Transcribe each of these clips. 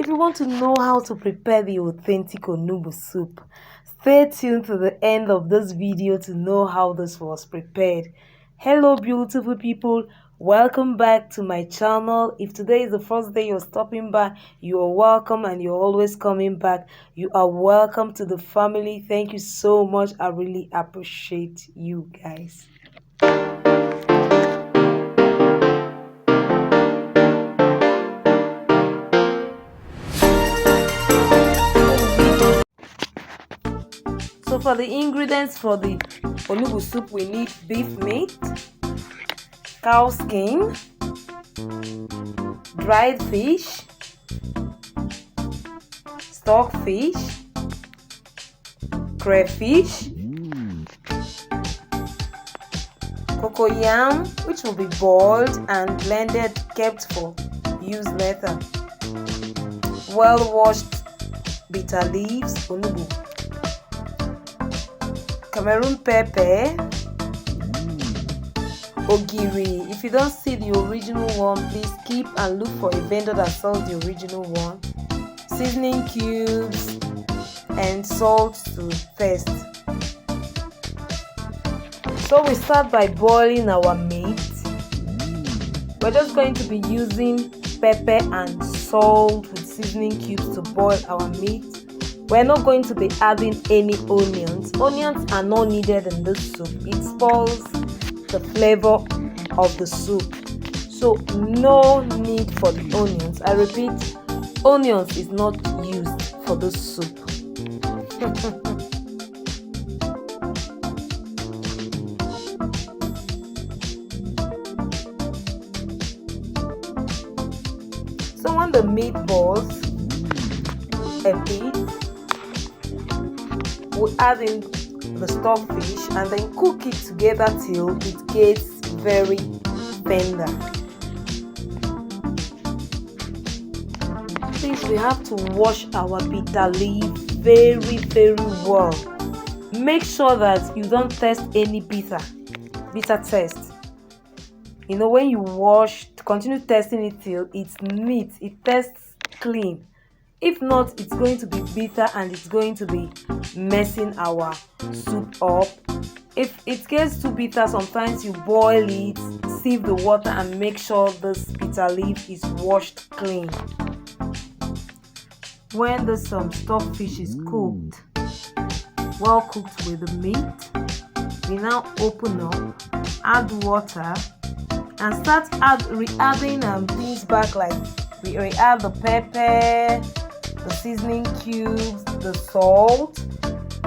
If you want to know how to prepare the authentic onugbo soup, stay tuned to the end of this video to know how this was prepared. Hello beautiful people, welcome back to my channel. If today is the first day you're stopping by, you are welcome and you're always coming back. You are welcome to the family. Thank you so much. I really appreciate you guys. So for the ingredients for the onugbo soup, we need beef meat, cow skin, dried fish, stockfish, crayfish, cocoyam, which will be boiled and blended, kept for use later, well-washed bitter leaves, onugbo, Cameroon pepper, Ogiri. If you don't see the original one, please keep and look for a vendor that sells the original one. Seasoning cubes and salt to taste. So we start by boiling our meat. We're just going to be using pepper and salt with seasoning cubes to boil our meat. We're not going to be adding any onions. Onions are not needed in this soup. It spoils the flavor of the soup. So no need for the onions. I repeat, onions is not used for this soup. So when the meat boils a bit, we add in the stockfish and then cook it together till it gets very tender. Please, we have to wash our bitter leaf very well. Make sure that you don't taste any bitter taste. You know, when you wash, continue testing it till it's neat, it tastes clean. If not, it's going to be bitter and it's going to be messing our soup up. If it gets too bitter, sometimes you boil it, sieve the water and make sure this bitter leaf is washed clean. When the stockfish is cooked, well cooked with the meat, we now open up, add water and start re-adding things back, like we re-add the pepper, the seasoning cubes, the salt.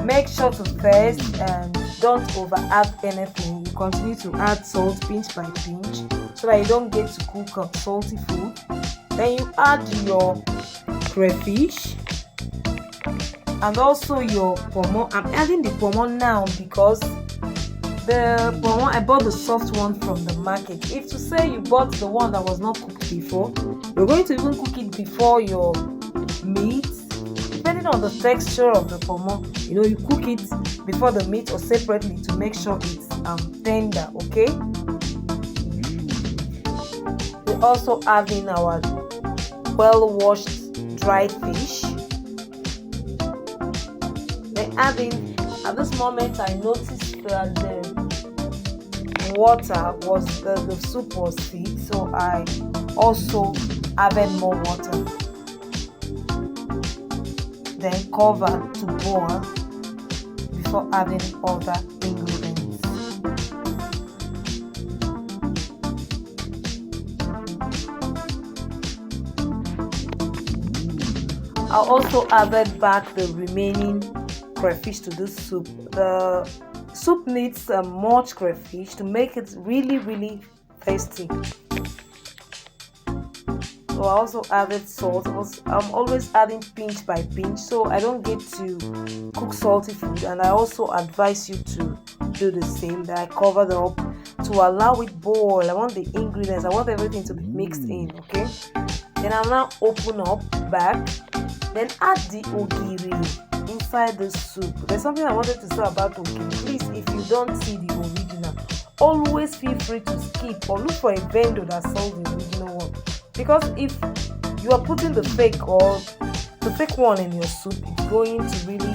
Make sure to taste and don't over add anything. You continue to add salt pinch by pinch so that you don't get to cook up salty food. Then you add your crayfish and also your pomo. I'm adding the pomo now because the pomo, I bought the soft one from the market. If to say you bought the one that was not cooked before, you're going to even cook it before your meat, depending on the texture of the pomo. You know, you cook it before the meat or separately to make sure it's tender. Okay, we also add in our well washed dried fish. Then adding, at this moment I noticed that the water was the soup was thick, so I also added more water. Then cover to boil before adding other ingredients. I also added back the remaining crayfish to this soup. The soup needs much crayfish to make it really tasty. So I also added salt. I'm always adding pinch by pinch so I don't get to cook salty food, and I also advise you to do the same. That I covered up to allow it boil. I want the ingredients, I want everything to be mixed in. Okay, then I'll now open up back, then add the ogiri inside the soup. There's something I wanted to say about ogiri. Please, if you don't see the original, always feel free to skip or look for a vendor that sells the original one. Because if you are putting the fake one in your soup, it's going to really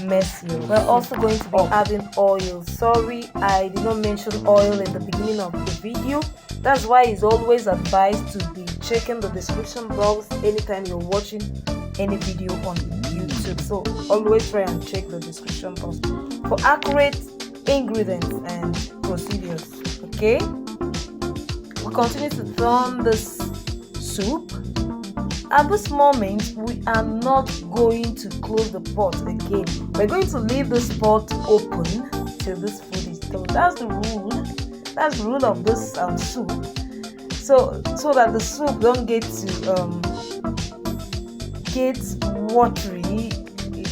mess you. We're also going to be adding oil. Sorry, I did not mention oil in the beginning of the video. That's why it's always advised to be checking the description box anytime you're watching any video on YouTube. So always try and check the description box for accurate ingredients and procedures. Okay, we continue to turn this soup. At this moment, we are not going to close the pot again. We're going to leave this pot open till this food is done. That's the rule. That's the rule of this soup. So that the soup don't get watery.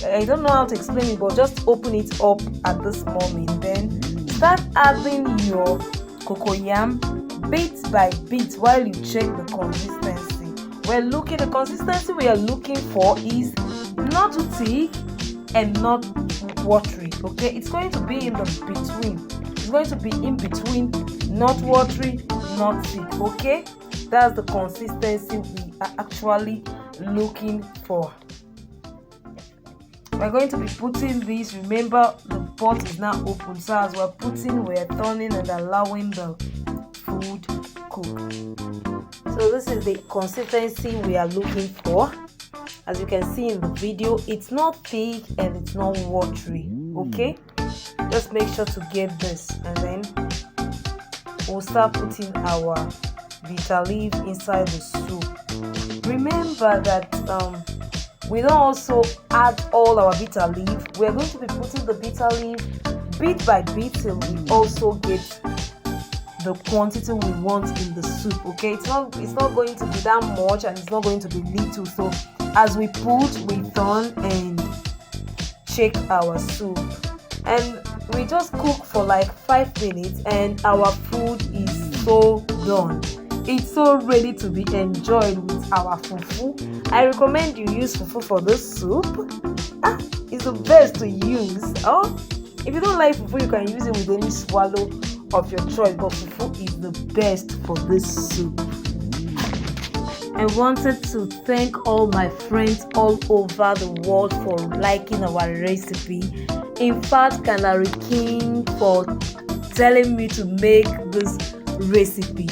I don't know how to explain it, but just open it up at this moment. Then start adding your cocoyam bit by bit while you check the consistency. The consistency we are looking for is not too thick and not watery. Okay, it's going to be in the between. It's going to be in between, not watery, not thick. Okay, that's the consistency we are actually looking for. We're going to be putting this. Remember, the pot is now open, so as we're turning and allowing the food cook. So this is the consistency we are looking for. As you can see in the video, it's not thick and it's not watery. Okay, just make sure to get this, and then we'll start putting our bitter leaf inside the soup. Remember that we don't also add all our bitter leaf. We're going to be putting the bitter leaf bit by bit till we also get the quantity we want in the soup. Okay, it's not going to be that much and it's not going to be little. So as we put, we turn and check our soup, and we just cook for like 5 minutes and our food is so done. It's so ready to be enjoyed with our fufu. I recommend you use fufu for this soup. It's the best to use. If you don't like fufu, you can use it with any swallow of your choice, but fufu is the best for this soup. I wanted to thank all my friends all over the world for liking our recipe. In fact, Canary King for telling me to make this recipe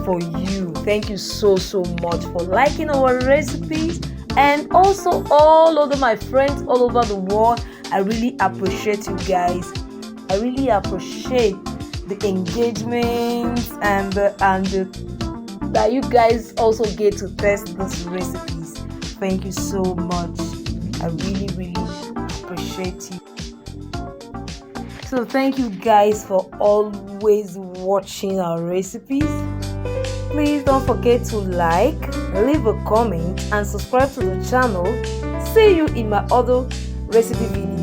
for you. Thank you so much for liking our recipes, and also all of my friends all over the world. I really appreciate you guys. I really appreciate the engagement and that you guys also get to test these recipes. Thank you so much. I really appreciate you. So thank you guys for always watching our recipes. Please don't forget to like, leave a comment and subscribe to the channel. See you in my other recipe videos.